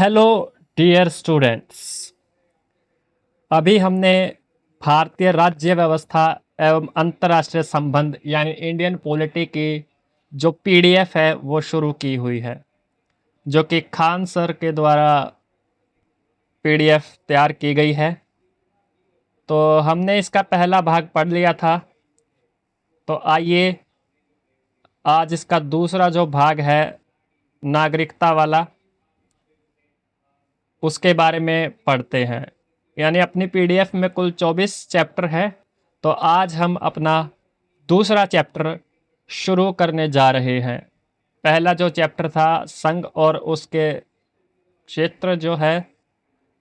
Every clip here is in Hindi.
Hello dear students. अभी हमने भारतीय राज्य व्यवस्था एवं अंतर्राष्ट्रीय संबंध यानी इंडियन पॉलिटी की जो पीडीएफ है वो शुरू की हुई है, जो कि खान सर के द्वारा पीडीएफ तैयार की गई है। तो हमने इसका पहला भाग पढ़ लिया था। तो आइए आज इसका दूसरा जो भाग है नागरिकता वाला, उसके बारे में पढ़ते हैं। यानी अपनी पीडीएफ में कुल 24 चैप्टर है। तो आज हम अपना दूसरा चैप्टर शुरू करने जा रहे हैं। पहला जो चैप्टर था संघ और उसके क्षेत्र जो है,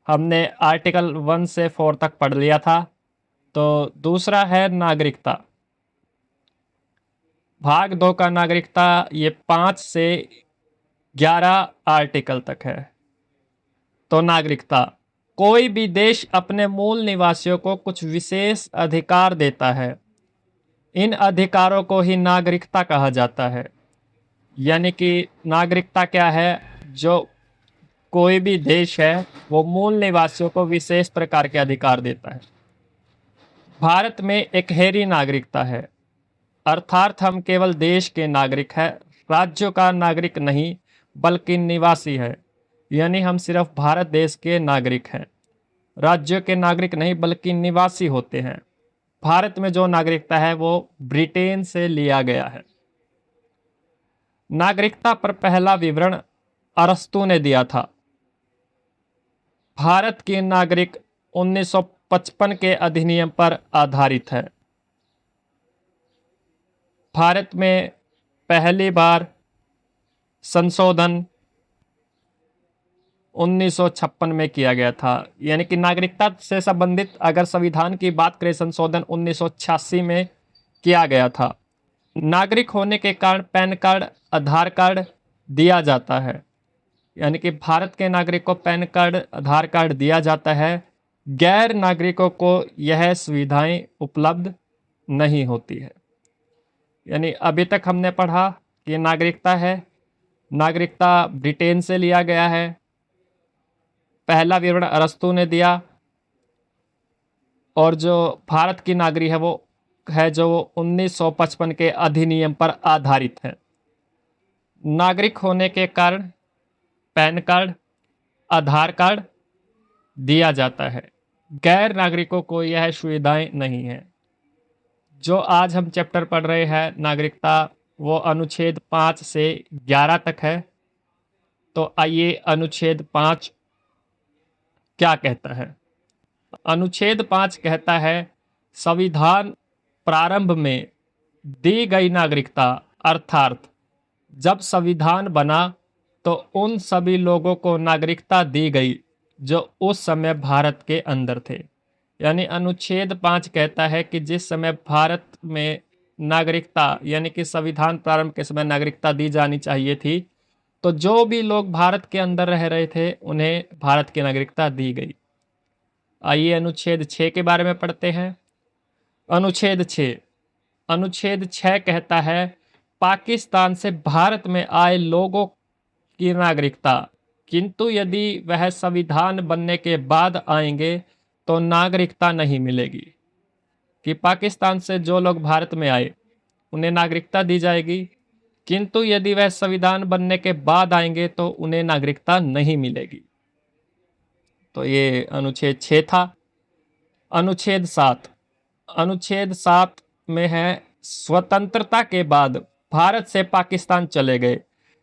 हमने आर्टिकल 1 से 4 तक पढ़ लिया था। तो दूसरा है नागरिकता। भाग 2 का नागरिकता ये 5 से 11 आर्टिकल तक है। तो नागरिकता, कोई भी देश अपने मूल निवासियों को कुछ विशेष अधिकार देता है। इन अधिकारों को ही नागरिकता कहा जाता है। यानी कि नागरिकता क्या है? जो कोई भी देश है वो मूल निवासियों को विशेष प्रकार के अधिकार देता है। भारत में एकहरी नागरिकता है, अर्थात हम केवल देश के नागरिक हैं, राज्यों का नागरिक नहीं बल्कि निवासी है। यानी हम सिर्फ भारत देश के नागरिक हैं, राज्यों के नागरिक नहीं बल्कि निवासी होते हैं। भारत में जो नागरिकता है वो ब्रिटेन से लिया गया है। नागरिकता पर पहला विवरण अरस्तू ने दिया था। भारत की नागरिक 1955 के अधिनियम पर आधारित है। भारत में पहली बार संशोधन 1956 में किया गया था। यानी कि नागरिकता से संबंधित अगर संविधान की बात करें, संशोधन 1986 में किया गया था। नागरिक होने के कारण पैन कार्ड, आधार कार्ड दिया जाता है। यानी कि भारत के नागरिक को पैन कार्ड, आधार कार्ड दिया जाता है। गैर नागरिकों को यह सुविधाएं उपलब्ध नहीं होती है। यानी अभी तक हमने पढ़ा कि नागरिकता है, नागरिकता ब्रिटेन से लिया गया है। पहला विवरण अरस्तू ने दिया। और जो भारत की नागरिक है वो है जो 1955 के अधिनियम पर आधारित है। नागरिक होने के कारण पैन कार्ड, आधार कार्ड दिया जाता है। गैर नागरिकों को यह सुविधाएं नहीं है। जो आज हम चैप्टर पढ़ रहे हैं नागरिकता, वो अनुच्छेद 5 से 11 तक है। तो आइए अनुच्छेद 5 क्या कहता है। अनुच्छेद 5 कहता है, संविधान प्रारंभ में दी गई नागरिकता, अर्थात जब संविधान बना तो उन सभी लोगों को नागरिकता दी गई जो उस समय भारत के अंदर थे। यानी अनुच्छेद 5 कहता है कि जिस समय भारत में नागरिकता यानी कि संविधान प्रारंभ के समय नागरिकता दी जानी चाहिए थी, तो जो भी लोग भारत के अंदर रह रहे थे उन्हें भारत की नागरिकता दी गई। आइए अनुच्छेद 6 के बारे में पढ़ते हैं। अनुच्छेद 6, अनुच्छेद 6 कहता है, पाकिस्तान से भारत में आए लोगों की नागरिकता, किंतु यदि वह संविधान बनने के बाद आएंगे तो नागरिकता नहीं मिलेगी। कि पाकिस्तान से जो लोग भारत में आए उन्हें नागरिकता दी जाएगी, किंतु यदि वह संविधान बनने के बाद आएंगे तो उन्हें नागरिकता नहीं मिलेगी। तो ये अनुच्छेद 6 था। अनुच्छेद 7, अनुच्छेद 7 में है, स्वतंत्रता के बाद भारत से पाकिस्तान चले गए।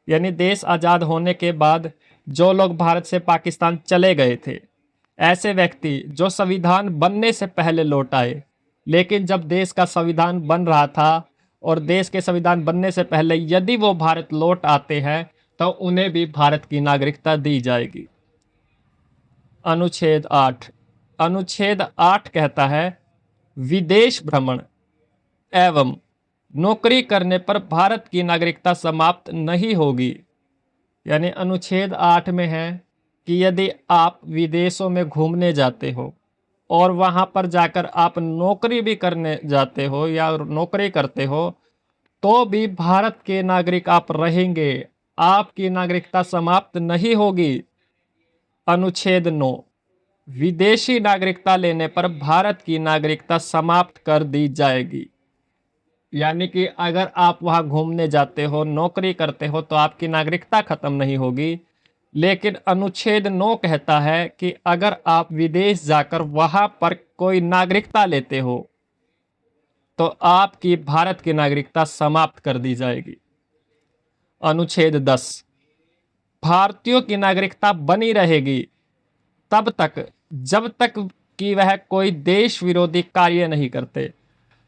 यानी देश आज़ाद होने के बाद जो लोग भारत से पाकिस्तान चले गए थे, ऐसे व्यक्ति जो संविधान बनने से पहले लौट आए, लेकिन जब देश का संविधान बन रहा था और देश के संविधान बनने से पहले यदि वो भारत लौट आते हैं तो उन्हें भी भारत की नागरिकता दी जाएगी। अनुच्छेद 8, अनुच्छेद 8 कहता है, विदेश भ्रमण एवं नौकरी करने पर भारत की नागरिकता समाप्त नहीं होगी। यानी अनुच्छेद 8 में है कि यदि आप विदेशों में घूमने जाते हो और वहां पर जाकर आप नौकरी भी करने जाते हो या नौकरी करते हो, तो भी भारत के नागरिक आप रहेंगे, आपकी नागरिकता समाप्त नहीं होगी। अनुच्छेद 9, विदेशी नागरिकता लेने पर भारत की नागरिकता समाप्त कर दी जाएगी। यानी कि अगर आप वहां घूमने जाते हो, नौकरी करते हो, तो आपकी नागरिकता खत्म नहीं होगी। लेकिन अनुच्छेद 9 कहता है कि अगर आप विदेश जाकर वहां पर कोई नागरिकता लेते हो तो आपकी भारत की नागरिकता समाप्त कर दी जाएगी। अनुच्छेद 10, भारतीयों की नागरिकता बनी रहेगी तब तक जब तक कि वह कोई देश विरोधी कार्य नहीं करते।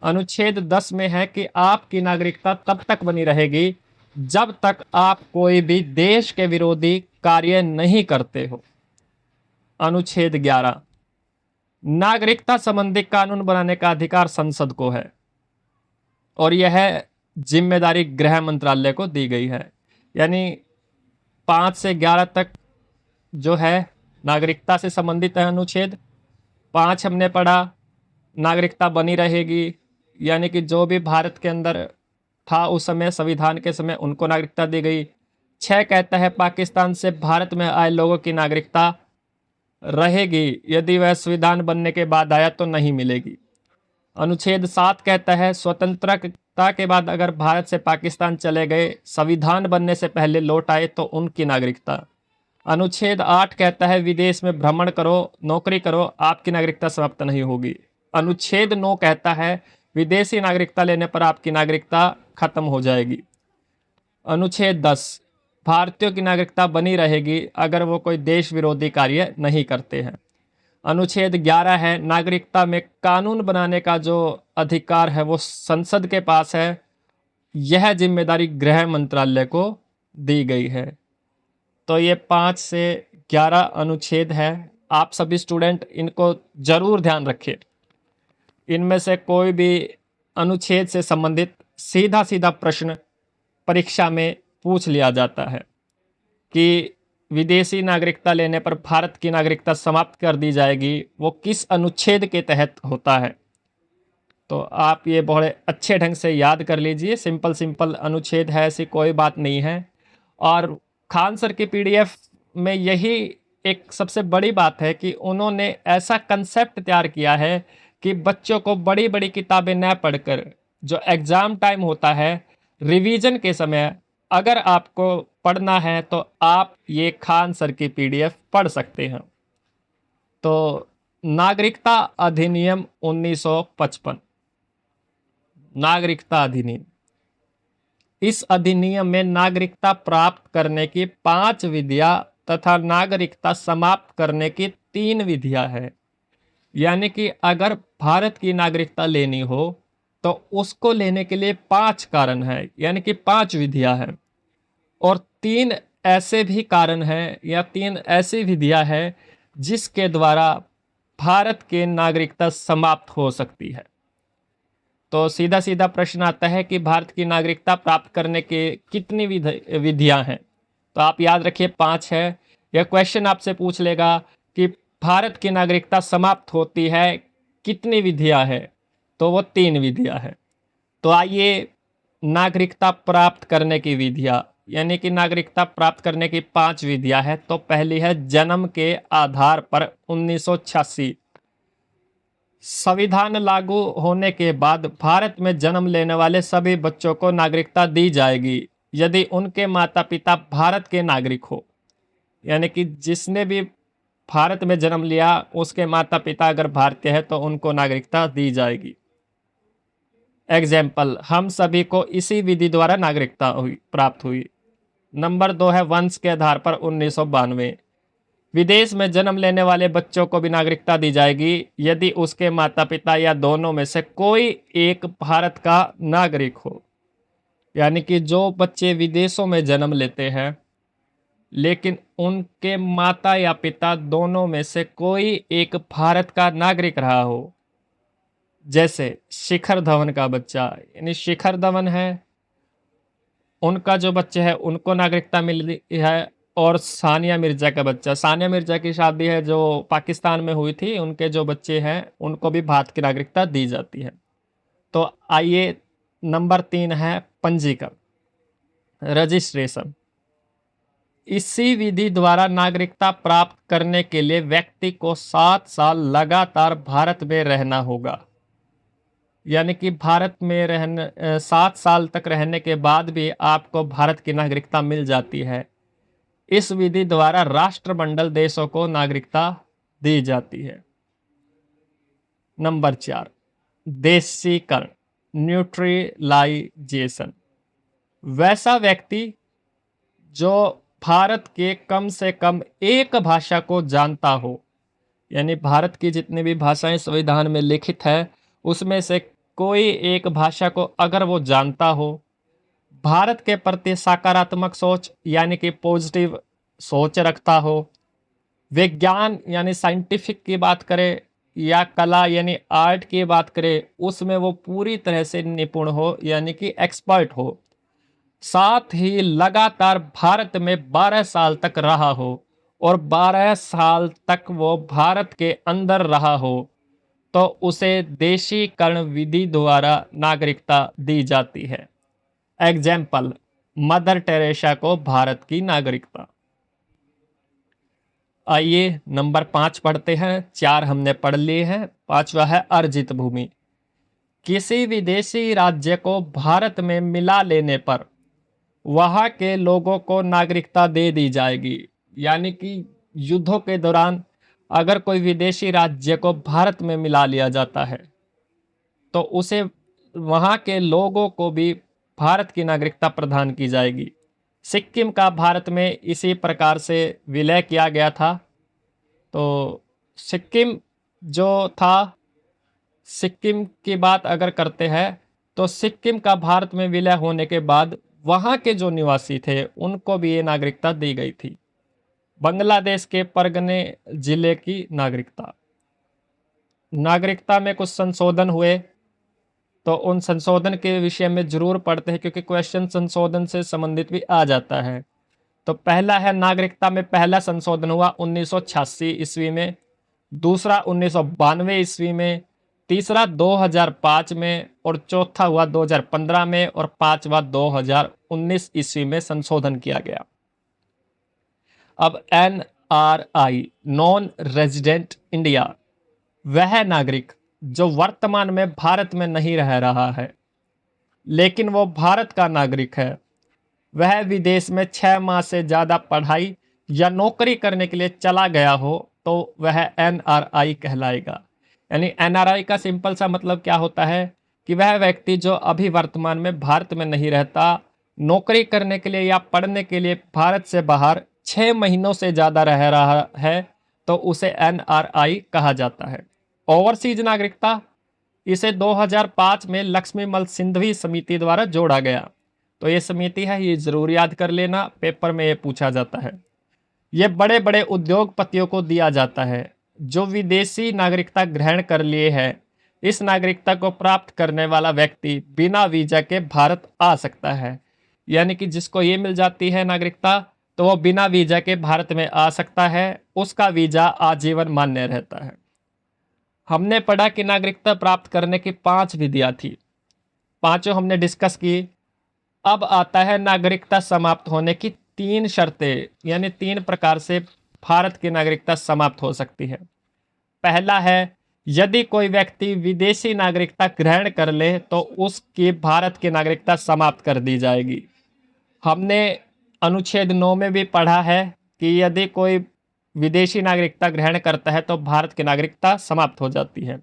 अनुच्छेद 10 में है कि आपकी नागरिकता तब तक बनी रहेगी जब तक आप कोई भी देश के विरोधी कार्य नहीं करते हो। अनुच्छेद 11, नागरिकता संबंधी कानून बनाने का अधिकार संसद को है और यह जिम्मेदारी गृह मंत्रालय को दी गई है। यानी 5 से 11 तक जो है नागरिकता से संबंधित है अनुच्छेद। 5 हमने पढ़ा, नागरिकता बनी रहेगी, यानी कि जो भी भारत के अंदर था उस समय संविधान के समय उनको नागरिकता दी गई। 6 कहता है पाकिस्तान से भारत में आए लोगों की नागरिकता रहेगी, यदि वह संविधान बनने के बाद आया तो नहीं मिलेगी। अनुच्छेद 7 कहता है स्वतंत्रता के बाद अगर भारत से पाकिस्तान चले गए, संविधान बनने से पहले लौट आए तो उनकी नागरिकता। अनुच्छेद 8 कहता है विदेश में भ्रमण करो, नौकरी करो, आपकी नागरिकता समाप्त नहीं होगी। अनुच्छेद 9 कहता है विदेशी नागरिकता लेने पर आपकी नागरिकता खत्म हो जाएगी। अनुच्छेद 10, भारतीयों की नागरिकता बनी रहेगी अगर वो कोई देश विरोधी कार्य नहीं करते हैं। अनुच्छेद 11 है नागरिकता में कानून बनाने का जो अधिकार है वो संसद के पास है, यह जिम्मेदारी गृह मंत्रालय को दी गई है। तो ये 5 से 11 अनुच्छेद है। आप सभी स्टूडेंट इनको जरूर ध्यान रखें। इनमें से कोई भी अनुच्छेद से संबंधित सीधा सीधा प्रश्न परीक्षा में पूछ लिया जाता है कि विदेशी नागरिकता लेने पर भारत की नागरिकता समाप्त कर दी जाएगी, वो किस अनुच्छेद के तहत होता है। तो आप ये बड़े अच्छे ढंग से याद कर लीजिए। सिंपल सिंपल अनुच्छेद है, ऐसी कोई बात नहीं है। और खान सर की पीडीएफ में यही एक सबसे बड़ी बात है कि उन्होंने ऐसा कंसेप्ट तैयार किया है कि बच्चों को बड़ी बड़ी किताबें न पढ़कर जो एग्ज़ाम टाइम होता है, रिवीजन के समय अगर आपको पढ़ना है तो आप ये खान सर की पीडीएफ पढ़ सकते हैं। तो नागरिकता अधिनियम 1955, नागरिकता अधिनियम, इस अधिनियम में नागरिकता प्राप्त करने की 5 विधियां तथा नागरिकता समाप्त करने की 3 विधियां हैं। यानी कि अगर भारत की नागरिकता लेनी हो तो उसको लेने के लिए 5 कारण हैं, यानी कि 5 विधियां हैं। और 3 ऐसे भी कारण हैं या 3 ऐसी विधियां हैं जिसके द्वारा भारत की नागरिकता समाप्त हो सकती है। तो सीधा सीधा प्रश्न आता है कि भारत की नागरिकता प्राप्त करने के कितनी विधियां हैं। तो आप याद रखिए 5 है। यह क्वेश्चन आपसे पूछ लेगा कि भारत की नागरिकता समाप्त होती है कितनी विधियां हैं, तो वो 3 विधियां हैं। तो आइए नागरिकता प्राप्त करने की विधियां, यानी कि नागरिकता प्राप्त करने की 5 विधियां हैं। तो पहली है जन्म के आधार पर 1986, संविधान लागू होने के बाद भारत में जन्म लेने वाले सभी बच्चों को नागरिकता दी जाएगी यदि उनके माता पिता भारत के नागरिक हो। यानी कि जिसने भी भारत में जन्म लिया उसके माता पिता अगर भारतीय है तो उनको नागरिकता दी जाएगी। एग्जाम्पल, हम सभी को इसी विधि द्वारा नागरिकता प्राप्त हुई। नंबर 2 है वंश के आधार पर 1992, विदेश में जन्म लेने वाले बच्चों को भी नागरिकता दी जाएगी यदि उसके माता पिता या दोनों में से कोई एक भारत का नागरिक हो। यानी कि जो बच्चे विदेशों में जन्म लेते हैं लेकिन उनके माता या पिता दोनों में से कोई एक भारत का नागरिक रहा हो, जैसे शिखर धवन का बच्चा, यानी शिखर धवन है, उनका जो बच्चे हैं उनको नागरिकता मिली है। और सानिया मिर्जा का बच्चा, सानिया मिर्जा की शादी है जो पाकिस्तान में हुई थी, उनके जो बच्चे हैं उनको भी भारत की नागरिकता दी जाती है। तो आइए नंबर 3 है पंजीकरण, रजिस्ट्रेशन। इसी विधि द्वारा नागरिकता प्राप्त करने के लिए व्यक्ति को 7 साल लगातार भारत में रहना होगा। यानी कि भारत में रहने 7 साल तक रहने के बाद भी आपको भारत की नागरिकता मिल जाती है। इस विधि द्वारा राष्ट्रमंडल देशों को नागरिकता दी जाती है। नंबर 4, देशीकरण, न्यूट्रलाइजेशन। वैसा व्यक्ति जो भारत के कम से कम एक भाषा को जानता हो, यानी भारत की जितनी भी भाषाएं संविधान में लिखित है उसमें से कोई एक भाषा को अगर वो जानता हो, भारत के प्रति सकारात्मक सोच यानी कि पॉजिटिव सोच रखता हो, विज्ञान यानी साइंटिफिक की बात करें या कला यानी आर्ट की बात करें, उसमें वो पूरी तरह से निपुण हो यानी कि एक्सपर्ट हो, साथ ही लगातार भारत में 12 साल तक रहा हो और 12 साल तक वो भारत के अंदर रहा हो, तो उसे देशीकरण विधि द्वारा नागरिकता दी जाती है। एग्जाम्पल, मदर टेरेसा को भारत की नागरिकता। आइए नंबर 5 पढ़ते हैं। 4 हमने पढ़ लिए हैं, 5वां है अर्जित भूमि। किसी विदेशी राज्य को भारत में मिला लेने पर वहाँ के लोगों को नागरिकता दे दी जाएगी। यानी कि युद्धों के दौरान अगर कोई विदेशी राज्य को भारत में मिला लिया जाता है तो उसे वहाँ के लोगों को भी भारत की नागरिकता प्रदान की जाएगी। सिक्किम का भारत में इसी प्रकार से विलय किया गया था। तो सिक्किम जो था, सिक्किम की बात अगर करते हैं तो सिक्किम का भारत में विलय होने के बाद वहाँ के जो निवासी थे उनको भी ये नागरिकता दी गई थी। बांग्लादेश के परगने जिले की नागरिकता में कुछ संशोधन हुए, तो उन संशोधन के विषय में जरूर पढ़ते हैं क्योंकि क्वेश्चन संशोधन से संबंधित भी आ जाता है। तो पहला है, नागरिकता में पहला संशोधन हुआ 1986 ईस्वी में, दूसरा 1992 ईस्वी में, तीसरा 2005 में और चौथा हुआ 2015 में और पांचवा 2019 ईस्वी में संशोधन किया गया। अब NRI, नॉन रेजिडेंट इंडिया, वह नागरिक जो वर्तमान में भारत में नहीं रह रहा है लेकिन वो भारत का नागरिक है, वह विदेश में 6 माह से ज़्यादा पढ़ाई या नौकरी करने के लिए चला गया हो तो वह NRI कहलाएगा। यानी NRI का सिंपल सा मतलब क्या होता है कि वह व्यक्ति जो अभी वर्तमान में भारत में नहीं रहता, नौकरी करने के लिए या पढ़ने के लिए भारत से बाहर 6 महीनों से ज़्यादा रह रहा है तो उसे NRI कहा जाता है। ओवरसीज नागरिकता, इसे 2005 में लक्ष्मीमल सिंघवी समिति द्वारा जोड़ा गया। तो ये समिति है, ये जरूर याद कर लेना, पेपर में ये पूछा जाता है। ये बड़े बड़े उद्योगपतियों को दिया जाता है जो विदेशी नागरिकता ग्रहण कर लिए है। इस नागरिकता को प्राप्त करने वाला व्यक्ति बिना वीजा के भारत आ सकता है। यानी कि जिसको ये मिल जाती है नागरिकता तो वो बिना वीजा के भारत में आ सकता है, उसका वीजा आजीवन मान्य रहता है। हमने पढ़ा कि नागरिकता प्राप्त करने की 5 विधियां थी, पांचों हमने डिस्कस की। अब आता है नागरिकता समाप्त होने की 3 शर्तें, यानी 3 प्रकार से भारत की नागरिकता समाप्त हो सकती है। पहला है, यदि कोई व्यक्ति विदेशी नागरिकता ग्रहण कर ले तो उसकी भारत की नागरिकता समाप्त कर दी जाएगी। हमने अनुच्छेद 9 में भी पढ़ा है कि यदि कोई विदेशी नागरिकता ग्रहण करता है तो भारत की नागरिकता समाप्त हो जाती है।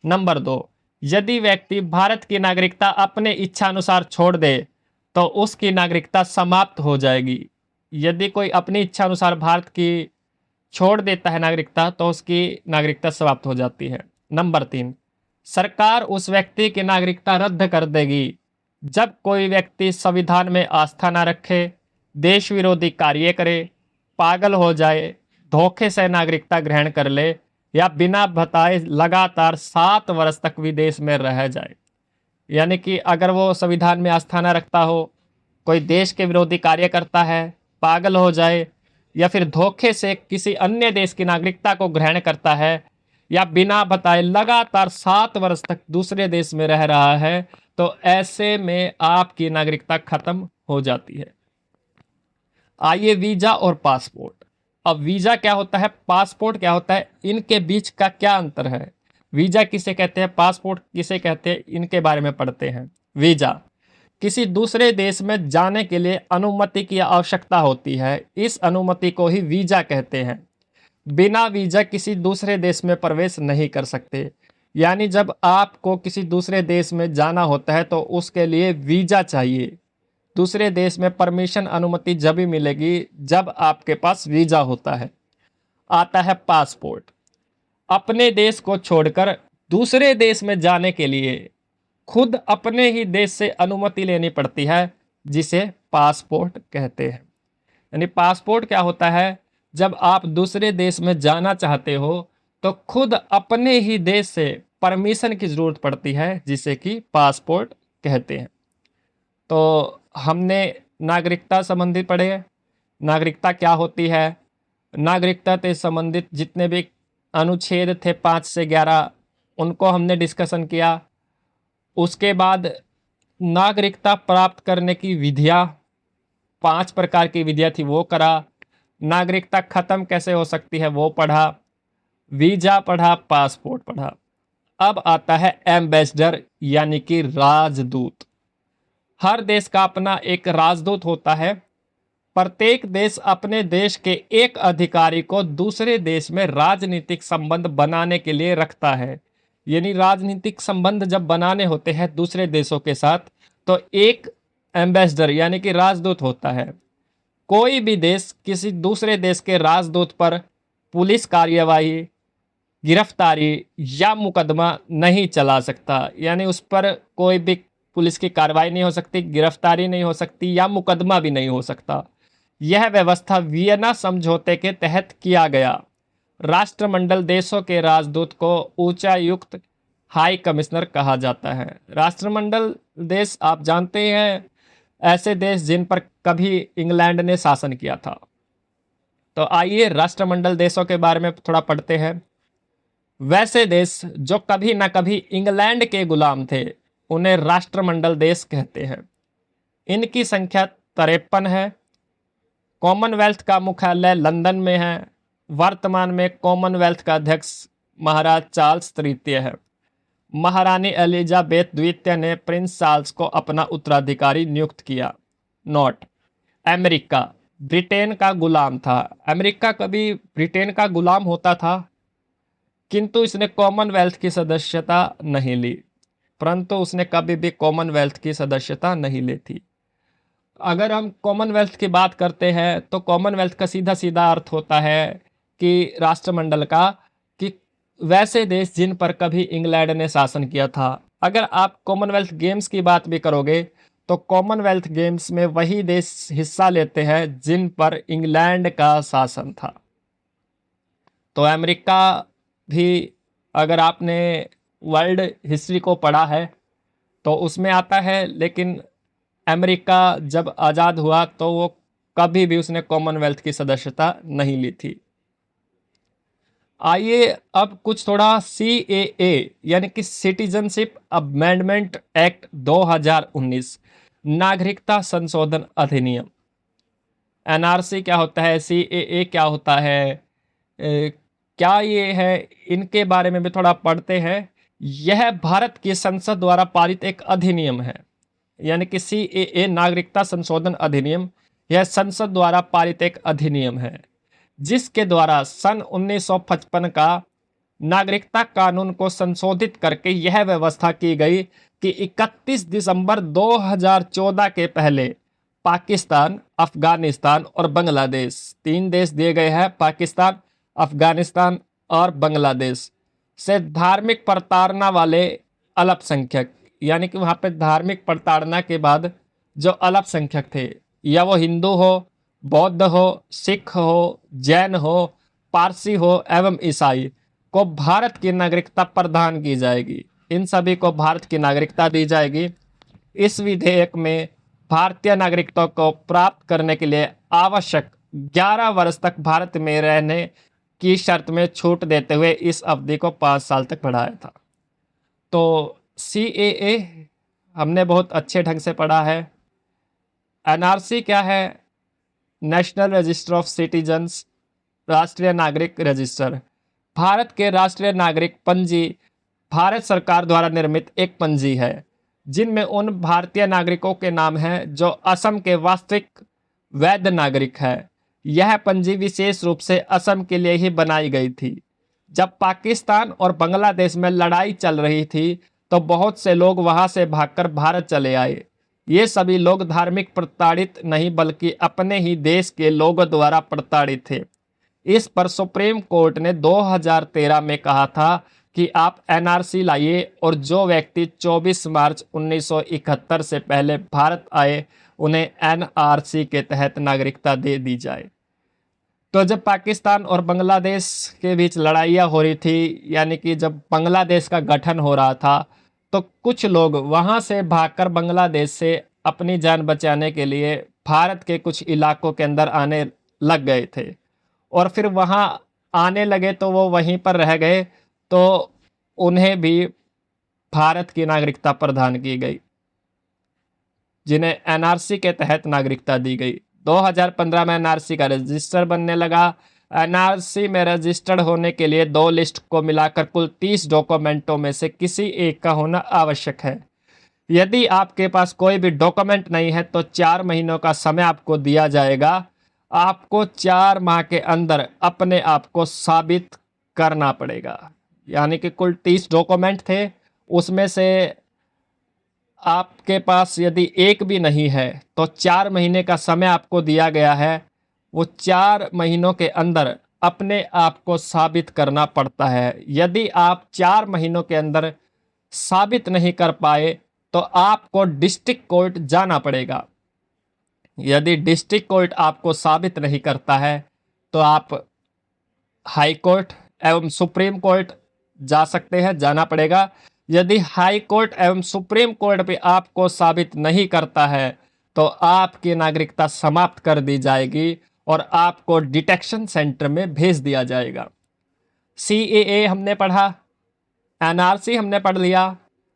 नंबर 2, यदि व्यक्ति भारत की नागरिकता अपने इच्छा अनुसार छोड़ दे तो उसकी नागरिकता समाप्त हो जाएगी। यदि कोई अपनी इच्छा अनुसार भारत की छोड़ देता है नागरिकता तो उसकी नागरिकता समाप्त हो जाती है। नंबर 3, सरकार उस व्यक्ति की नागरिकता रद्द कर देगी जब कोई व्यक्ति संविधान में आस्था न रखे, देश विरोधी कार्य करे, पागल हो जाए, धोखे से नागरिकता ग्रहण कर ले या बिना बताए लगातार 7 वर्ष तक विदेश में रह जाए। यानी कि अगर वो संविधान में आस्था न रखता हो, कोई देश के विरोधी कार्य करता है, पागल हो जाए या फिर धोखे से किसी अन्य देश की नागरिकता को ग्रहण करता है या बिना बताए लगातार 7 वर्ष तक दूसरे देश में रह रहा है तो ऐसे में आपकी नागरिकता खत्म हो जाती है। आइए, वीजा और पासपोर्ट। अब वीजा क्या होता है, पासपोर्ट क्या होता है, इनके बीच का क्या अंतर है? वीजा किसे कहते हैं, पासपोर्ट किसे कहते हैं, इनके बारे में पढ़ते हैं। वीजा, किसी दूसरे देश में जाने के लिए अनुमति की आवश्यकता होती है, इस अनुमति को ही वीजा कहते हैं। बिना वीजा किसी दूसरे देश में प्रवेश नहीं कर सकते। यानी जब आपको किसी दूसरे देश में जाना होता है तो उसके लिए वीजा चाहिए। दूसरे देश में परमिशन, अनुमति जब भी मिलेगी जब आपके पास वीजा होता है। आता है पासपोर्ट। अपने देश को छोड़कर दूसरे देश में जाने के लिए खुद अपने ही देश से अनुमति लेनी पड़ती है, जिसे पासपोर्ट कहते हैं। यानी पासपोर्ट क्या होता है, जब आप दूसरे देश में जाना चाहते हो तो खुद अपने ही देश से परमिशन की ज़रूरत पड़ती है, जिसे कि पासपोर्ट कहते हैं। तो हमने नागरिकता संबंधित पढ़े। नागरिकता क्या होती है, नागरिकता से संबंधित जितने भी अनुच्छेद थे 5 से 11, उनको हमने डिस्कशन किया। उसके बाद नागरिकता प्राप्त करने की विधियाँ, 5 प्रकार की विधियाँ थी, वो करा। नागरिकता ख़त्म कैसे हो सकती है वो पढ़ा। वीजा पढ़ा, पासपोर्ट पढ़ा। अब आता है एम्बेसडर, यानी कि राजदूत। हर देश का अपना एक राजदूत होता है। प्रत्येक देश अपने देश के एक अधिकारी को दूसरे देश में राजनीतिक संबंध बनाने के लिए रखता है। यानी राजनीतिक संबंध जब बनाने होते हैं दूसरे देशों के साथ, तो एक एम्बेसडर यानी कि राजदूत होता है। कोई भी देश किसी दूसरे देश के राजदूत पर पुलिस कार्यवाही, गिरफ्तारी या मुकदमा नहीं चला सकता। यानी उस पर कोई भी पुलिस की कार्रवाई नहीं हो सकती, गिरफ्तारी नहीं हो सकती या मुकदमा भी नहीं हो सकता। यह व्यवस्था वियना समझौते के तहत किया गया। राष्ट्रमंडल देशों के राजदूत को उच्चायुक्त, हाई कमिश्नर कहा जाता है। राष्ट्रमंडल देश आप जानते हैं, ऐसे देश जिन पर कभी इंग्लैंड ने शासन किया था। तो आइए राष्ट्रमंडल देशों के बारे में थोड़ा पढ़ते हैं। वैसे देश जो कभी ना कभी इंग्लैंड के गुलाम थे, उन्हें राष्ट्रमंडल देश कहते हैं। इनकी संख्या 53 है। कॉमनवेल्थ का मुख्यालय लंदन में है। वर्तमान में कॉमनवेल्थ का अध्यक्ष महाराज चार्ल्स तृतीय है। महारानी एलिजाबेथ द्वितीय ने प्रिंस चार्ल्स को अपना उत्तराधिकारी नियुक्त किया। नोट: अमेरिका ब्रिटेन का गुलाम था। अमेरिका कभी ब्रिटेन का गुलाम होता था, किंतु इसने कॉमनवेल्थ की सदस्यता नहीं ली। परंतु उसने कभी भी कॉमनवेल्थ की सदस्यता नहीं ली थी। अगर हम कॉमनवेल्थ की बात करते हैं तो कॉमनवेल्थ का सीधा सीधा अर्थ होता है कि राष्ट्रमंडल का, कि वैसे देश जिन पर कभी इंग्लैंड ने शासन किया था। अगर आप कॉमनवेल्थ गेम्स की बात भी करोगे तो कॉमनवेल्थ गेम्स में वही देश हिस्सा लेते हैं जिन पर इंग्लैंड का शासन था। तो अमेरिका भी, अगर आपने वर्ल्ड हिस्ट्री को पढ़ा है तो उसमें आता है, लेकिन अमेरिका जब आज़ाद हुआ तो वो कभी भी उसने कॉमनवेल्थ की सदस्यता नहीं ली थी। आइए अब कुछ थोड़ा CAA यानी कि सिटीजनशिप अमेंडमेंट एक्ट 2019, नागरिकता संशोधन अधिनियम। NRC क्या होता है, CAA क्या होता है, क्या ये है, इनके बारे में भी थोड़ा पढ़ते हैं। यह भारत की संसद द्वारा पारित एक अधिनियम है। यानी कि CAA नागरिकता संशोधन अधिनियम, यह संसद द्वारा पारित एक अधिनियम है, जिसके द्वारा सन 1955 का नागरिकता कानून को संशोधित करके यह व्यवस्था की गई कि 31 दिसंबर 2014 के पहले पाकिस्तान, अफगानिस्तान और बांग्लादेश, 3 देश दिए गए हैं, पाकिस्तान, अफगानिस्तान और बांग्लादेश, से धार्मिक प्रताड़ना वाले अल्पसंख्यक, यानी कि वहाँ पे धार्मिक प्रताड़ना के बाद जो अल्पसंख्यक थे, या वो हिंदू हो, बौद्ध हो, सिख हो, जैन हो, पारसी हो एवं ईसाई, को भारत की नागरिकता प्रदान की जाएगी। इन सभी को भारत की नागरिकता दी जाएगी। इस विधेयक में भारतीय नागरिकता को प्राप्त करने के लिए आवश्यक 11 वर्ष तक भारत में रहने की शर्त में छूट देते हुए इस अवधि को 5 साल तक बढ़ाया था। तो CAA हमने बहुत अच्छे ढंग से पढ़ा है। NRC क्या है, नेशनल रजिस्टर ऑफ सिटीजन्स, राष्ट्रीय नागरिक रजिस्टर। भारत के राष्ट्रीय नागरिक पंजी भारत सरकार द्वारा निर्मित एक पंजी है जिनमें उन भारतीय नागरिकों के नाम हैं जो असम के वास्तविक वैध नागरिक हैं। यह पंजी विशेष रूप से असम के लिए ही बनाई गई थी। जब पाकिस्तान और बांग्लादेश में लड़ाई चल रही थी तो बहुत से लोग वहां से भागकर भारत चले आए। ये सभी लोग धार्मिक प्रताड़ित नहीं बल्कि अपने ही देश के लोगों द्वारा प्रताड़ित थे। इस पर सुप्रीम कोर्ट ने 2013 में कहा था कि आप एनआरसी लाइए और जो व्यक्ति 24 मार्च 1971 से पहले भारत आए उन्हें एनआरसी के तहत नागरिकता दे दी जाए। तो जब पाकिस्तान और बांग्लादेश के बीच लड़ाइयाँ हो रही थी, यानी कि जब बांग्लादेश का गठन हो रहा था, तो कुछ लोग वहाँ से भागकर बांग्लादेश से अपनी जान बचाने के लिए भारत के कुछ इलाकों के अंदर आने लग गए थे और फिर वहाँ आने लगे तो वो वहीं पर रह गए, तो उन्हें भी भारत की नागरिकता प्रदान की गई, जिन्हें एनआरसी के तहत नागरिकता दी गई। 2015 में एनआरसी का रजिस्टर बनने लगा। एनआरसी में रजिस्टर्ड होने के लिए 2 लिस्ट को मिलाकर कुल 30 डॉक्यूमेंटों में से किसी एक का होना आवश्यक है। यदि आपके पास कोई भी डॉक्यूमेंट नहीं है तो 4 महीनों का समय आपको दिया जाएगा। आपको 4 माह के अंदर अपने आप को साबित करना पड़ेगा। यानी कि कुल 30 डॉक्यूमेंट थे, उसमें से आपके पास यदि एक भी नहीं है तो 4 महीने का समय आपको दिया गया है। वो 4 महीनों के अंदर अपने आप को साबित करना पड़ता है। यदि आप 4 महीनों के अंदर साबित नहीं कर पाए तो आपको डिस्ट्रिक्ट कोर्ट जाना पड़ेगा। यदि डिस्ट्रिक्ट कोर्ट आपको साबित नहीं करता है तो आप हाई कोर्ट एवं सुप्रीम कोर्ट जा सकते हैं, जाना पड़ेगा। यदि हाई कोर्ट एवं सुप्रीम कोर्ट भी आपको साबित नहीं करता है तो आपकी नागरिकता समाप्त कर दी जाएगी और आपको डिटेक्शन सेंटर में भेज दिया जाएगा। CAA हमने पढ़ा, NRC हमने पढ़ लिया।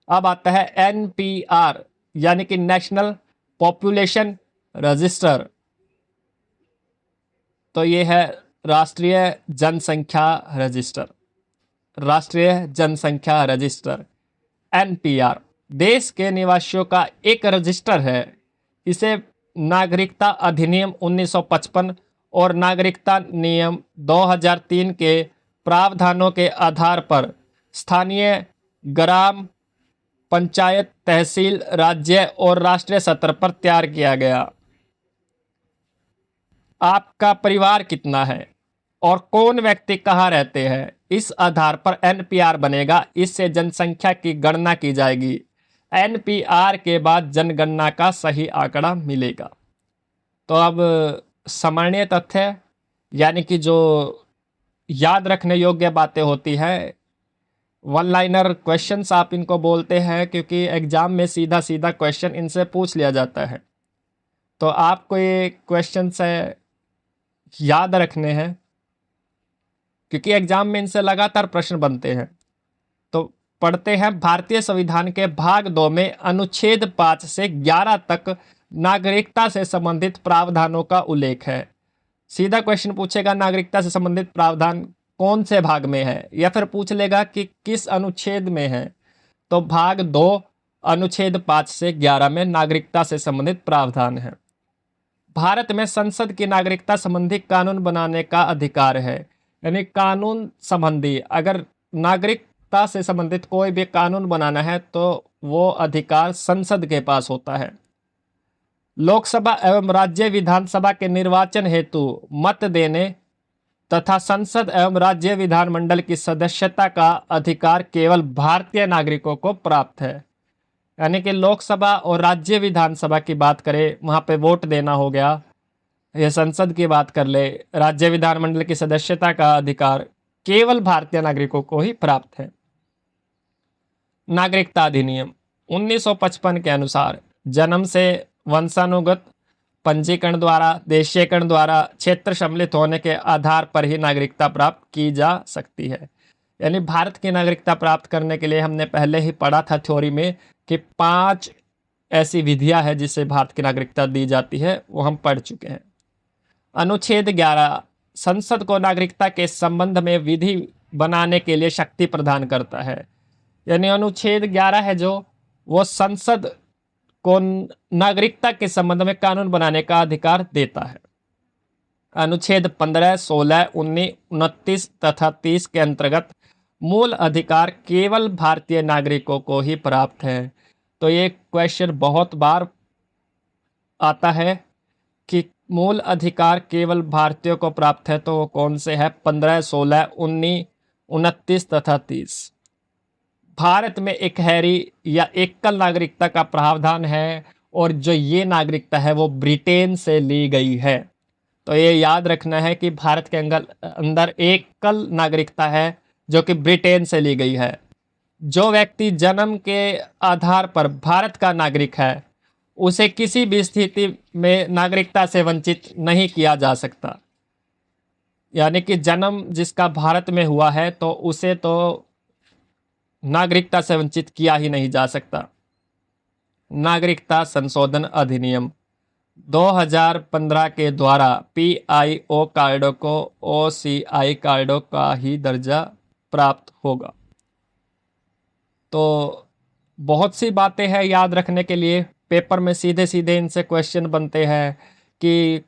अब आता है NPR यानी कि नेशनल पॉपुलेशन रजिस्टर। तो ये है राष्ट्रीय जनसंख्या रजिस्टर, राष्ट्रीय जनसंख्या रजिस्टर NPR देश के निवासियों का एक रजिस्टर है। इसे नागरिकता अधिनियम 1955 और नागरिकता नियम 2003 के प्रावधानों के आधार पर स्थानीय, ग्राम पंचायत, तहसील, राज्य और राष्ट्रीय स्तर पर तैयार किया गया। आपका परिवार कितना है और कौन व्यक्ति कहाँ रहते हैं, इस आधार पर NPR बनेगा। इससे जनसंख्या की गणना की जाएगी। NPR के बाद जनगणना का सही आंकड़ा मिलेगा। तो अब सामान्य तथ्य यानी कि जो याद रखने योग्य बातें होती है, वन लाइनर क्वेश्चंस आप इनको बोलते हैं, क्योंकि एग्जाम में सीधा सीधा क्वेश्चन इनसे पूछ लिया जाता है। तो आपको ये क्वेश्चंस याद रखने हैं क्योंकि एग्जाम में इनसे लगातार प्रश्न बनते हैं। तो पढ़ते हैं। भारतीय संविधान के भाग 2 में अनुच्छेद 5 से 11 तक नागरिकता से संबंधित प्रावधानों का उल्लेख है। सीधा क्वेश्चन पूछेगा नागरिकता से संबंधित प्रावधान कौन से भाग में है, या फिर पूछ लेगा कि किस अनुच्छेद में है। तो भाग 2 अनुच्छेद 5 से 11 में नागरिकता से संबंधित प्रावधान है। भारत में संसद की नागरिकता संबंधी कानून बनाने का अधिकार है। यानी कानून संबंधी अगर नागरिकता से संबंधित कोई भी कानून बनाना है तो वो अधिकार संसद के पास होता है। लोकसभा एवं राज्य विधानसभा के निर्वाचन हेतु मत देने तथा संसद एवं राज्य विधानमंडल की सदस्यता का अधिकार केवल भारतीय नागरिकों को प्राप्त है। यानी कि लोकसभा और राज्य विधानसभा की बात करें, वहाँ पे वोट देना हो गया। ये संसद की बात कर ले, राज्य विधानमंडल की सदस्यता का अधिकार केवल भारतीय नागरिकों को ही प्राप्त है। नागरिकता अधिनियम 1955 के अनुसार जन्म से वंशानुगत पंजीकरण द्वारा, देशीयकरण द्वारा, क्षेत्र सम्मिलित होने के आधार पर ही नागरिकता प्राप्त की जा सकती है। यानी भारत की नागरिकता प्राप्त करने के लिए हमने पहले ही पढ़ा था थ्योरी में कि 5 ऐसी विधियां हैं जिससे भारत की नागरिकता दी जाती है, वो हम पढ़ चुके हैं। अनुच्छेद 11 संसद को नागरिकता के संबंध में विधि बनाने के लिए शक्ति प्रदान करता है। यानी अनुच्छेद 11 है जो वो संसद को नागरिकता के संबंध में कानून बनाने का अधिकार देता है। अनुच्छेद 15, 16, 19, 29 तथा 30 के अंतर्गत मूल अधिकार केवल भारतीय नागरिकों को ही प्राप्त है। तो ये क्वेश्चन बहुत बार आता है कि मूल अधिकार केवल भारतीयों को प्राप्त है, तो वो कौन से है? 15, 16, 19, 29 तथा 30। भारत में इकहरी या एकल नागरिकता का प्रावधान है और जो ये नागरिकता है वो ब्रिटेन से ली गई है। तो ये याद रखना है कि भारत के अंदर एकल नागरिकता है जो कि ब्रिटेन से ली गई है। जो व्यक्ति जन्म के आधार पर भारत का नागरिक है उसे किसी भी स्थिति में नागरिकता से वंचित नहीं किया जा सकता। यानी कि जन्म जिसका भारत में हुआ है तो उसे तो नागरिकता से वंचित किया ही नहीं जा सकता। नागरिकता संशोधन अधिनियम 2015 के द्वारा PIO कार्डों को OCI कार्डों का ही दर्जा प्राप्त होगा। तो बहुत सी बातें हैं याद रखने के लिए, पेपर में सीधे सीधे इनसे क्वेश्चन बनते हैं कि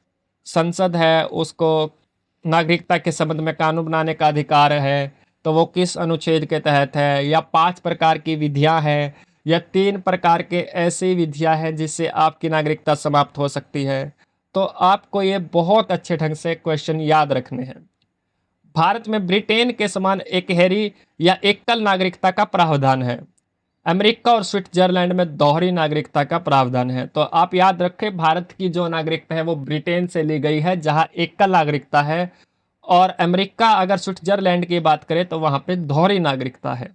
संसद है उसको नागरिकता के संबंध में कानून बनाने का अधिकार है तो वो किस अनुच्छेद के तहत है, या 5 प्रकार की विधियां हैं या 3 प्रकार के ऐसी विधियां हैं जिससे आपकी नागरिकता समाप्त हो सकती है। तो आपको ये बहुत अच्छे ढंग से क्वेश्चन याद रखने हैं। भारत में ब्रिटेन के समान इकहरी या एकल नागरिकता का प्रावधान है। अमेरिका और स्विट्जरलैंड में दोहरी नागरिकता का प्रावधान है। तो आप याद रखें, भारत की जो नागरिकता है वो ब्रिटेन से ली गई है जहां एकल नागरिकता है, और अमेरिका अगर स्विट्जरलैंड की बात करें तो वहां पे दोहरी नागरिकता है।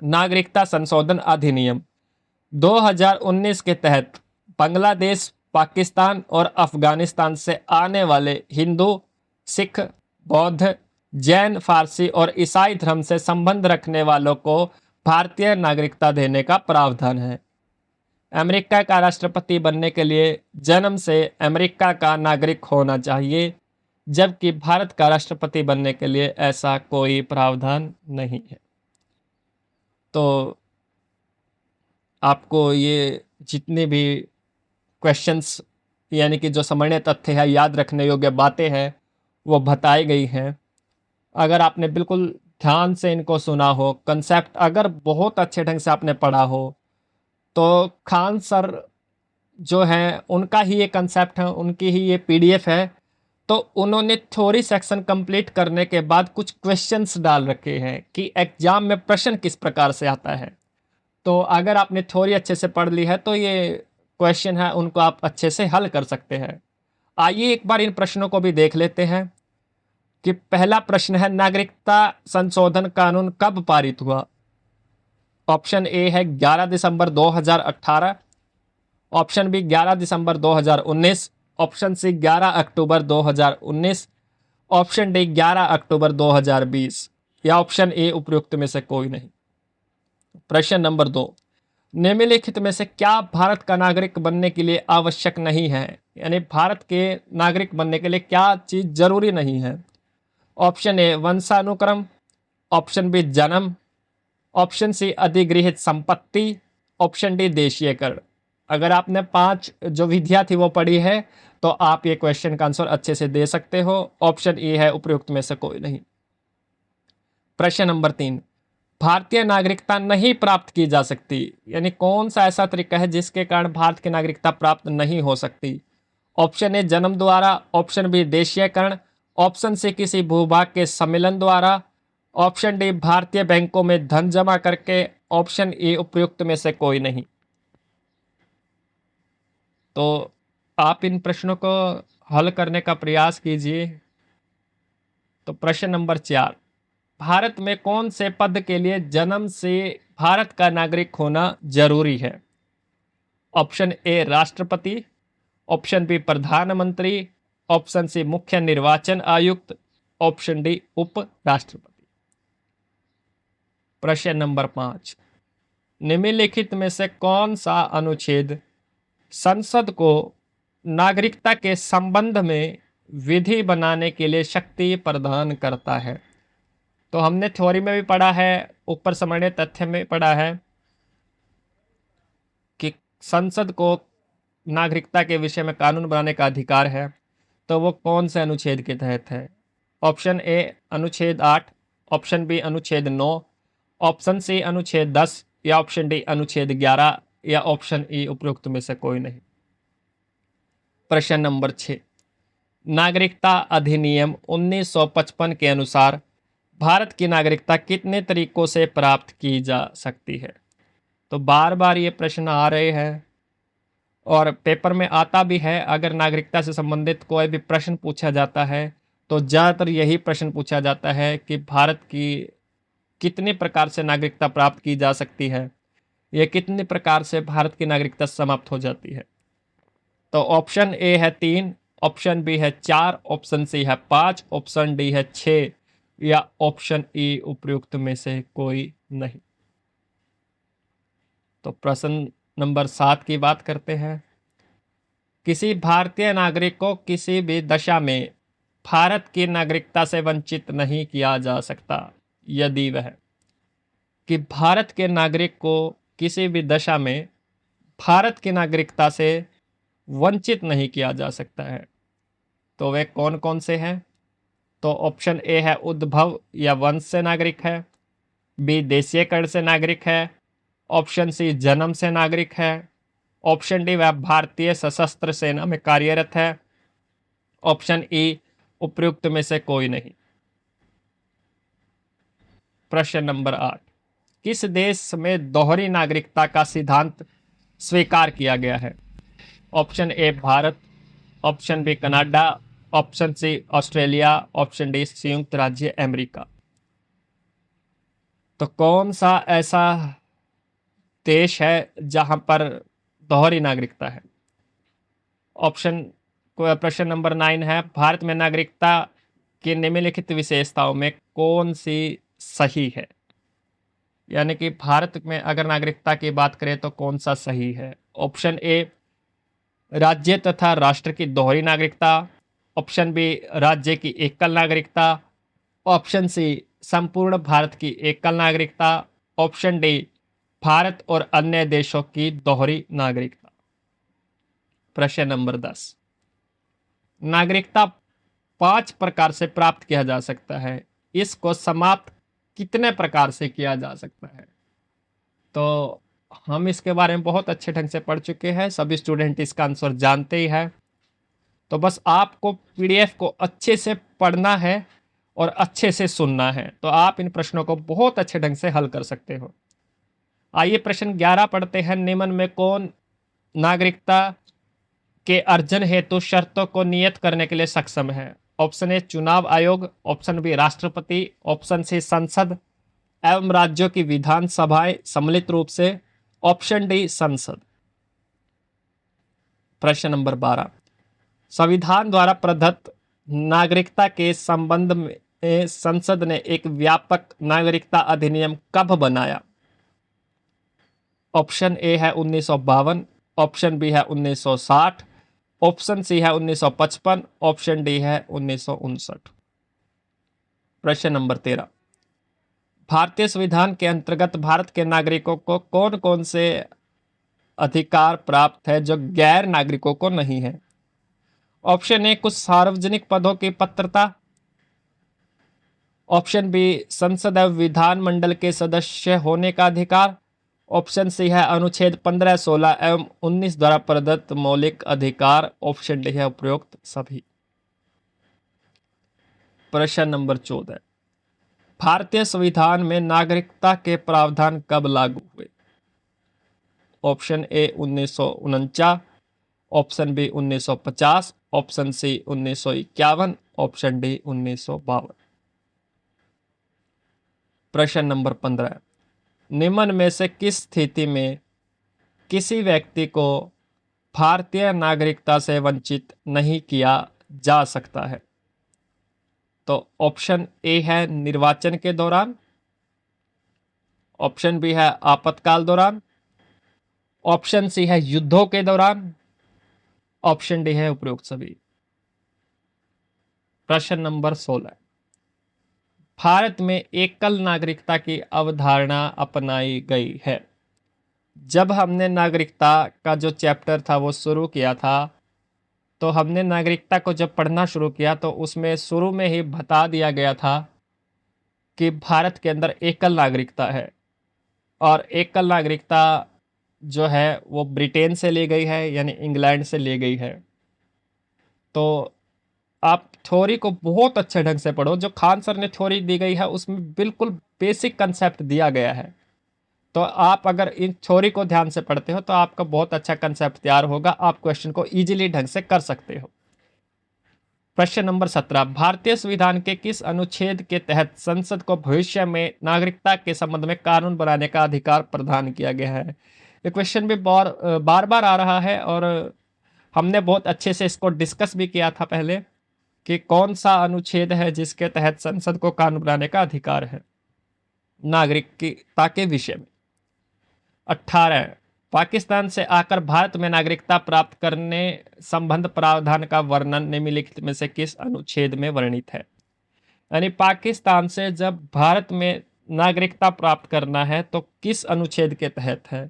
नागरिकता संशोधन अधिनियम 2019 के तहत बांग्लादेश, पाकिस्तान और अफगानिस्तान से आने वाले हिंदू, सिख, बौद्ध, जैन, फारसी और ईसाई धर्म से संबंध रखने वालों को भारतीय नागरिकता देने का प्रावधान है। अमेरिका का राष्ट्रपति बनने के लिए जन्म से अमेरिका का नागरिक होना चाहिए, जबकि भारत का राष्ट्रपति बनने के लिए ऐसा कोई प्रावधान नहीं है। तो आपको ये जितने भी क्वेश्चंस यानी कि जो सामान्य तथ्य है, याद रखने योग्य बातें हैं, वो बताई गई हैं। अगर आपने बिल्कुल ध्यान से इनको सुना हो, कंसेप्ट अगर बहुत अच्छे ढंग से आपने पढ़ा हो, तो खान सर जो हैं उनका ही ये कंसेप्ट है, उनकी ही ये PDF है। तो उन्होंने थ्योरी सेक्शन कंप्लीट करने के बाद कुछ क्वेश्चंस डाल रखे हैं कि एग्जाम में प्रश्न किस प्रकार से आता है। तो अगर आपने थ्योरी अच्छे से पढ़ ली है तो ये क्वेश्चन है उनको आप अच्छे से हल कर सकते हैं। आइए एक बार इन प्रश्नों को भी देख लेते हैं कि पहला प्रश्न है, नागरिकता संशोधन कानून कब पारित हुआ? ऑप्शन ए है 11 दिसंबर 2018, ऑप्शन बी 11 दिसंबर 2019, ऑप्शन सी 11 अक्टूबर 2019, ऑप्शन डी 11 अक्टूबर 2020, या ऑप्शन ए उपयुक्त में से कोई नहीं। प्रश्न नंबर 2, निम्नलिखित में से क्या भारत का नागरिक बनने के लिए आवश्यक नहीं है? यानी भारत के नागरिक बनने के लिए क्या चीज जरूरी नहीं है? ऑप्शन ए वंशानुक्रम, ऑप्शन बी जन्म, ऑप्शन सी अधिगृहित संपत्ति, ऑप्शन डी देशीयकरण। अगर आपने 5 जो विधियां थी वो पढ़ी है तो आप ये क्वेश्चन का आंसर अच्छे से दे सकते हो। ऑप्शन ए है उपयुक्त में से कोई नहीं। प्रश्न नंबर 3, भारतीय नागरिकता नहीं प्राप्त की जा सकती, यानी कौन सा ऐसा तरीका है जिसके कारण भारत की नागरिकता प्राप्त नहीं हो सकती? ऑप्शन ए जन्म द्वारा, ऑप्शन बी देशीयकरण, ऑप्शन सी किसी भूभाग के सम्मेलन द्वारा, ऑप्शन डी भारतीय बैंकों में धन जमा करके, ऑप्शन ए उपयुक्त में से कोई नहीं। तो आप इन प्रश्नों को हल करने का प्रयास कीजिए। तो प्रश्न नंबर 4, भारत में कौन से पद के लिए जन्म से भारत का नागरिक होना जरूरी है? ऑप्शन ए राष्ट्रपति, ऑप्शन बी प्रधानमंत्री, ऑप्शन सी मुख्य निर्वाचन आयुक्त, ऑप्शन डी उप राष्ट्रपति। प्रश्न नंबर 5, निम्नलिखित में से कौन सा अनुच्छेद संसद को नागरिकता के संबंध में विधि बनाने के लिए शक्ति प्रदान करता है। तो हमने थ्योरी में भी पढ़ा है, ऊपर समझने तथ्य में पढ़ा है कि संसद को नागरिकता के विषय में कानून बनाने का अधिकार है। तो वो कौन से अनुच्छेद के तहत है? ऑप्शन ए अनुच्छेद 8, ऑप्शन बी अनुच्छेद 9, ऑप्शन सी अनुच्छेद 10 या ऑप्शन डी अनुच्छेद 11 या ऑप्शन ई उपरोक्त में से कोई नहीं। प्रश्न नंबर 6, नागरिकता अधिनियम 1955 के अनुसार भारत की नागरिकता कितने तरीकों से प्राप्त की जा सकती है? तो बार बार ये प्रश्न आ रहे हैं और पेपर में आता भी है। अगर नागरिकता से संबंधित कोई भी प्रश्न पूछा जाता है तो ज़्यादातर यही प्रश्न पूछा जाता है कि भारत की कितने प्रकार से नागरिकता प्राप्त की जा सकती है, यह कितने प्रकार से भारत की नागरिकता समाप्त हो जाती है। तो ऑप्शन ए है 3, ऑप्शन बी है 4, ऑप्शन सी है 5, ऑप्शन डी है 6 या ऑप्शन ई उपयुक्त में से कोई नहीं। तो प्रश्न नंबर 7 की बात करते हैं। किसी भारतीय नागरिक को किसी भी दशा में भारत की नागरिकता से वंचित नहीं किया जा सकता यदि वह, कि भारत के नागरिक को किसी भी दशा में भारत की नागरिकता से वंचित नहीं किया जा सकता है। तो वे कौन कौन से हैं? तो ऑप्शन ए है उद्भव या वंश से नागरिक है, बी देशीयकरण से नागरिक है, ऑप्शन सी जन्म से नागरिक है, ऑप्शन डी वह भारतीय सशस्त्र सेना में कार्यरत है, ऑप्शन ई उपयुक्त में से कोई नहीं। प्रश्न नंबर 8, किस देश में दोहरी नागरिकता का सिद्धांत स्वीकार किया गया है? Option A Bharat, option B Canada, option C Australia, option D संयुक्त राज्य अमेरिका। तो कौन सा ऐसा देश है जहां पर दोहरी नागरिकता है? ऑप्शन को प्रश्न नंबर 9 है, भारत में नागरिकता की निम्नलिखित विशेषताओं में कौन सी सही है? यानी कि भारत में अगर नागरिकता की बात करें तो कौन सा सही है? ऑप्शन ए राज्य तथा राष्ट्र की दोहरी नागरिकता, ऑप्शन बी राज्य की एकल नागरिकता, ऑप्शन सी संपूर्ण भारत की एकल नागरिकता, ऑप्शन डी भारत और अन्य देशों की दोहरी नागरिकता। प्रश्न नंबर 10, नागरिकता 5 प्रकार से प्राप्त किया जा सकता है, इसको समाप्त कितने प्रकार से किया जा सकता है? तो हम इसके बारे में बहुत अच्छे ढंग से पढ़ चुके हैं, सभी स्टूडेंट इसका आंसर जानते ही हैं। तो बस आपको पीडीएफ को अच्छे से पढ़ना है और अच्छे से सुनना है, तो आप इन प्रश्नों को बहुत अच्छे ढंग से हल कर सकते हो। आइए प्रश्न 11 पढ़ते हैं। निम्न में कौन नागरिकता के अर्जन हेतु शर्तों को नियत करने के लिए सक्षम है? ऑप्शन ए चुनाव आयोग, ऑप्शन बी राष्ट्रपति, ऑप्शन सी संसद एवं राज्यों की विधानसभाएं सम्मिलित रूप से, ऑप्शन डी संसद। प्रश्न नंबर 12, संविधान द्वारा प्रदत्त नागरिकता के संबंध में संसद ने एक व्यापक नागरिकता अधिनियम कब बनाया? ऑप्शन ए है 1952, ऑप्शन बी है 1960, ऑप्शन सी है 1955, ऑप्शन डी है 1959। प्रश्न नंबर 13, भारतीय संविधान के अंतर्गत भारत के नागरिकों को कौन कौन से अधिकार प्राप्त है जो गैर नागरिकों को नहीं है? ऑप्शन ए कुछ सार्वजनिक पदों की पात्रता, ऑप्शन बी संसद एवं विधान मंडल के सदस्य होने का अधिकार, ऑप्शन सी है अनुच्छेद 15, 16 एवं 19 द्वारा प्रदत्त मौलिक अधिकार, ऑप्शन डी है उपरोक्त सभी। प्रश्न नंबर 14, भारतीय संविधान में नागरिकता के प्रावधान कब लागू हुए? Option A 1949, option B 1950, option C 1951, option D 1952। प्रश्न नंबर 15, निम्न में से किस स्थिति में किसी व्यक्ति को भारतीय नागरिकता से वंचित नहीं किया जा सकता है? तो ऑप्शन ए है निर्वाचन के दौरान, ऑप्शन बी है आपातकाल दौरान, ऑप्शन सी है युद्धों के दौरान, ऑप्शन डी है उपरोक्त सभी। प्रश्न नंबर 16, भारत में एकल नागरिकता की अवधारणा अपनाई गई है। जब हमने नागरिकता का जो चैप्टर था वो शुरू किया था, तो हमने नागरिकता को जब पढ़ना शुरू किया तो उसमें शुरू में ही बता दिया गया था कि भारत के अंदर एकल नागरिकता है, और एकल नागरिकता जो है वो ब्रिटेन से ली गई है, यानी इंग्लैंड से ली गई है। तो आप थ्योरी को बहुत अच्छे ढंग से पढ़ो। जो खान सर ने थ्योरी दी गई है उसमें बिल्कुल बेसिक कंसेप्ट दिया गया है। तो आप अगर इन थ्योरी को ध्यान से पढ़ते हो तो आपका बहुत अच्छा कंसेप्ट तैयार होगा, आप क्वेश्चन को इजीली ढंग से कर सकते हो। प्रश्न नंबर 17, भारतीय संविधान के किस अनुच्छेद के तहत संसद को भविष्य में नागरिकता के संबंध में कानून बनाने का अधिकार प्रदान किया गया है? ये क्वेश्चन भी बार बार आ रहा है, और हमने बहुत अच्छे से इसको डिस्कस भी किया था पहले कि कौन सा अनुच्छेद है जिसके तहत संसद को कानून बनाने का अधिकार है नागरिकता के विषय में। 18, पाकिस्तान से आकर भारत में नागरिकता प्राप्त करने संबंध प्रावधान का वर्णन निम्नलिखित में से किस अनुच्छेद में वर्णित है? यानी पाकिस्तान से जब भारत में नागरिकता प्राप्त करना है तो किस अनुच्छेद के तहत है?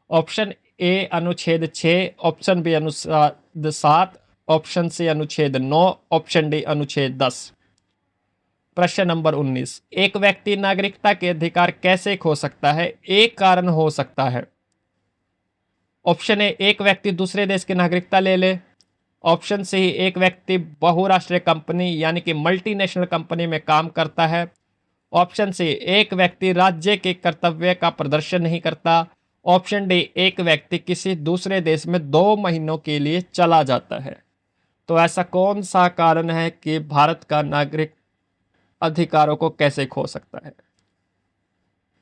ऑप्शन ए अनुच्छेद 6, ऑप्शन बी अनुच्छेद 7, ऑप्शन सी अनुच्छेद 9, ऑप्शन डी अनुच्छेद 10। प्रश्न नंबर 19, एक व्यक्ति नागरिकता के अधिकार कैसे खो सकता है? एक कारण हो सकता है। ऑप्शन ए, एक व्यक्ति दूसरे देश की नागरिकता ले ले। ऑप्शन सी, एक व्यक्ति बहुराष्ट्रीय कंपनी यानी कि मल्टीनेशनल कंपनी में काम करता है। ऑप्शन सी, एक व्यक्ति राज्य के कर्तव्य का प्रदर्शन नहीं करता। ऑप्शन डी, एक व्यक्ति किसी दूसरे देश में 2 महीनों के लिए चला जाता है। तो ऐसा कौन सा कारण है कि भारत का नागरिक अधिकारों को कैसे खो सकता है?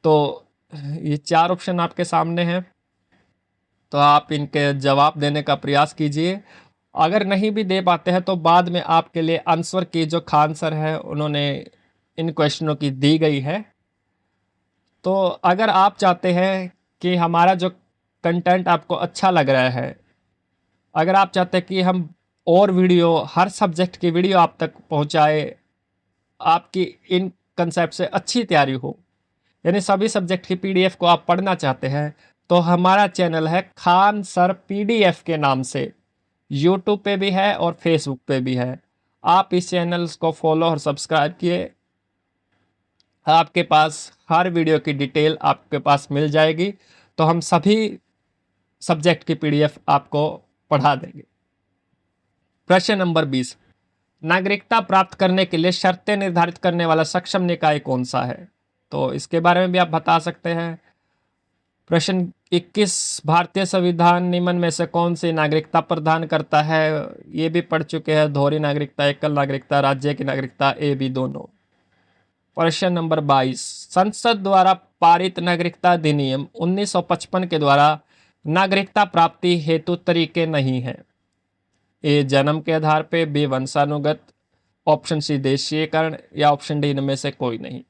तो ये 4 ऑप्शन आपके सामने हैं, तो आप इनके जवाब देने का प्रयास कीजिए। अगर नहीं भी दे पाते हैं तो बाद में आपके लिए आंसर की जो खान सर है उन्होंने इन क्वेश्चनों की दी गई है। तो अगर आप चाहते हैं कि हमारा जो कंटेंट आपको अच्छा लग रहा है, अगर आप चाहते हैं कि हम और वीडियो, हर सब्जेक्ट की वीडियो आप तक पहुंचाए, आपकी इन कंसेप्ट से अच्छी तैयारी हो, यानी सभी सब्जेक्ट की पीडीएफ को आप पढ़ना चाहते हैं, तो हमारा चैनल है खान सर पीडीएफ के नाम से, यूट्यूब पे भी है और फेसबुक पे भी है। आप इस चैनल्स को फॉलो और सब्सक्राइब किए, आपके पास हर वीडियो की डिटेल आपके पास मिल जाएगी। तो हम सभी सब्जेक्ट की पीडीएफ आपको पढ़ा देंगे। प्रश्न नंबर 20, नागरिकता प्राप्त करने के लिए शर्तें निर्धारित करने वाला सक्षम निकाय कौन सा है? तो इसके बारे में भी आप बता सकते हैं। प्रश्न 21, भारतीय संविधान निम्न में से कौन सी नागरिकता प्रदान करता है? ये भी पढ़ चुके हैं, दोहरी नागरिकता, एकल नागरिकता, राज्य की नागरिकता, ए बी दोनों। प्रश्न नंबर 22, संसद द्वारा पारित नागरिकता अधिनियम 1955 के द्वारा नागरिकता प्राप्ति हेतु तरीके नहीं है। ए जन्म के आधार पे, बी वंशानुगत, ऑप्शन सी देशीयकरण, या ऑप्शन डी इनमें से कोई नहीं।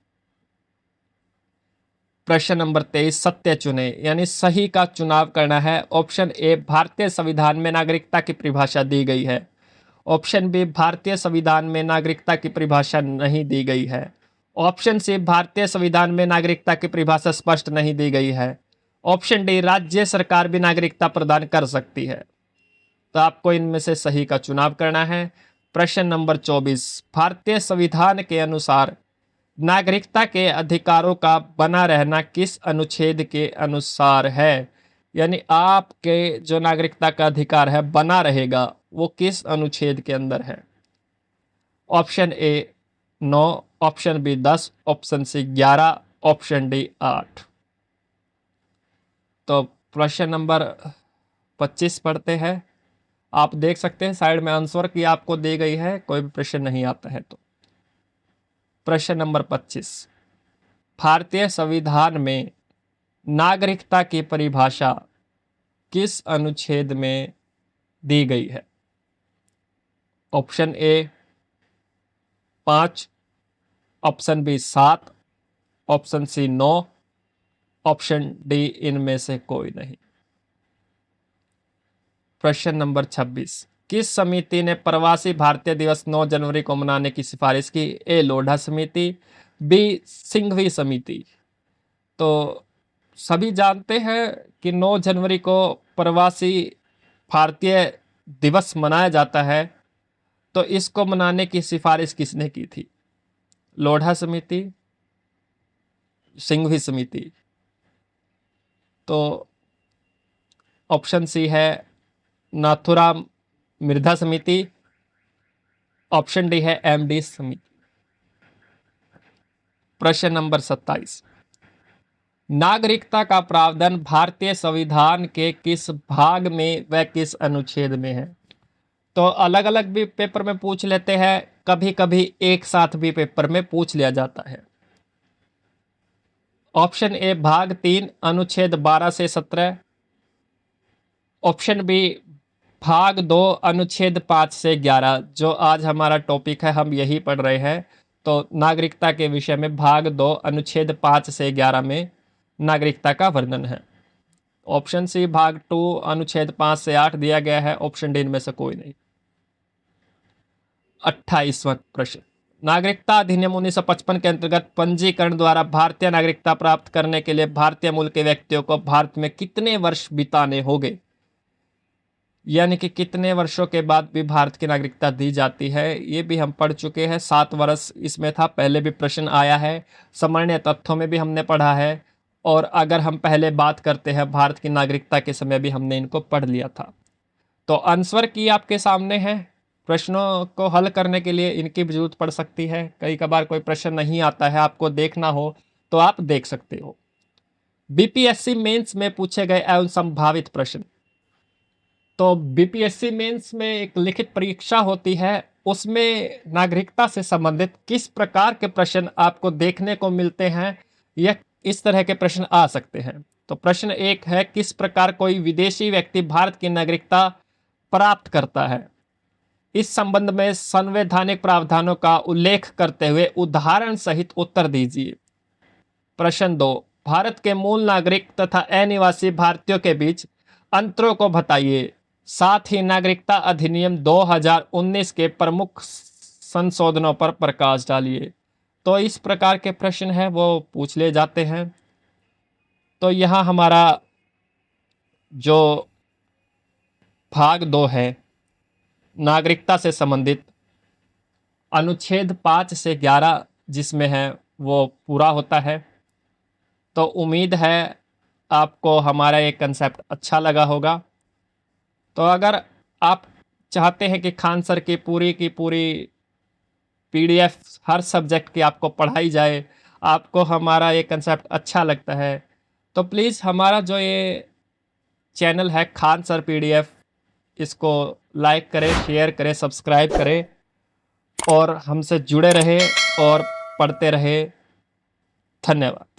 प्रश्न नंबर 23, सत्य चुने, यानी सही का चुनाव करना है। ऑप्शन ए, भारतीय संविधान में नागरिकता की परिभाषा दी गई है। ऑप्शन बी, भारतीय संविधान में नागरिकता की परिभाषा नहीं दी गई है। ऑप्शन सी, भारतीय संविधान में नागरिकता की परिभाषा स्पष्ट नहीं दी गई है। ऑप्शन डी, राज्य सरकार भी नागरिकता प्रदान कर सकती है। तो आपको इनमें से सही का चुनाव करना है। प्रश्न नंबर 24, भारतीय संविधान के अनुसार नागरिकता के अधिकारों का बना रहना किस अनुच्छेद के अनुसार है? यानी आपके जो नागरिकता का अधिकार है बना रहेगा, वो किस अनुच्छेद के अंदर है? Option A 9, option B 10, option C 11, option D 8। तो प्रश्न नंबर 25 पढ़ते हैं। आप देख सकते हैं साइड में आंसर की आपको दी गई है, कोई भी प्रश्न नहीं आता है तो। प्रश्न नंबर 25, भारतीय संविधान में नागरिकता की परिभाषा किस अनुच्छेद में दी गई है? Option A 5, option B 7, option C 9, option D इनमें से कोई नहीं। प्रश्न नंबर 26, किस समिति ने प्रवासी भारतीय दिवस 9 जनवरी को मनाने की सिफारिश की? ए लोढ़ा समिति, बी सिंघवी समिति। तो सभी जानते हैं कि 9 जनवरी को प्रवासी भारतीय दिवस मनाया जाता है, तो इसको मनाने की सिफारिश किसने की थी? लोढ़ा समिति, सिंघवी समिति। तो ऑप्शन सी है नाथुराम मिर्धा समिति, ऑप्शन डी है एमडी समिति। प्रश्न नंबर 27, नागरिकता का प्रावधान भारतीय संविधान के किस भाग में व किस अनुच्छेद में है? तो अलग अलग भी पेपर में पूछ लेते हैं, कभी कभी एक साथ भी पेपर में पूछ लिया जाता है। ऑप्शन ए भाग 3 अनुच्छेद 12 से 17, ऑप्शन बी भाग 2 अनुच्छेद 5 से 11। जो आज हमारा टॉपिक है हम यही पढ़ रहे हैं, तो नागरिकता के विषय में भाग 2 अनुच्छेद 5 से 11 में नागरिकता का वर्णन है। ऑप्शन सी भाग 2 अनुच्छेद 5 से 8 दिया गया है, ऑप्शन डी इनमें से कोई नहीं। 28वां प्रश्न, नागरिकता अधिनियम 1955 के अंतर्गत पंजीकरण द्वारा भारतीय नागरिकता प्राप्त करने के लिए भारतीय मूल के व्यक्तियों को भारत में कितने वर्ष बिताने होंगे? यानी कि कितने वर्षों के बाद भी भारत की नागरिकता दी जाती है, ये भी हम पढ़ चुके हैं। 7 वर्ष इसमें था, पहले भी प्रश्न आया है, सामान्य तथ्यों में भी हमने पढ़ा है, और अगर हम पहले बात करते हैं भारत की नागरिकता के समय भी हमने इनको पढ़ लिया था। तो आंसर की आपके सामने है, प्रश्नों को हल करने के लिए इनकी भी जरूरत पड़ सकती है। कई कबार कोई प्रश्न नहीं आता है, आपको देखना हो तो आप देख सकते हो। बीपीएससी मेंस में पूछे गए एवं संभावित प्रश्न। तो बीपीएससी मेंस में एक लिखित परीक्षा होती है, उसमें नागरिकता से संबंधित किस प्रकार के प्रश्न आपको देखने को मिलते हैं, यह इस तरह के प्रश्न आ सकते हैं। तो प्रश्न 1 है, किस प्रकार कोई विदेशी व्यक्ति भारत की नागरिकता प्राप्त करता है? इस संबंध में संवैधानिक प्रावधानों का उल्लेख करते हुए उदाहरण सहित उत्तर दीजिए। प्रश्न 2, भारत के मूल नागरिक तथा अनिवासी भारतीयों के बीच अंतरों को बताइए, साथ ही नागरिकता अधिनियम 2019 के प्रमुख संशोधनों पर प्रकाश डालिए। तो इस प्रकार के प्रश्न हैं वो पूछ ले जाते हैं। तो यहाँ हमारा जो भाग 2 है नागरिकता से संबंधित, अनुच्छेद 5 से 11 जिसमें है वो पूरा होता है। तो उम्मीद है आपको हमारा ये कंसेप्ट अच्छा लगा होगा। तो अगर आप चाहते हैं कि खान सर की पूरी पीडीएफ हर सब्जेक्ट की आपको पढ़ाई जाए, आपको हमारा ये कंसेप्ट अच्छा लगता है, तो प्लीज़ हमारा जो ये चैनल है खान सर पीडीएफ, इसको लाइक करें, शेयर करें, सब्सक्राइब करें और हमसे जुड़े रहे और पढ़ते रहे। धन्यवाद।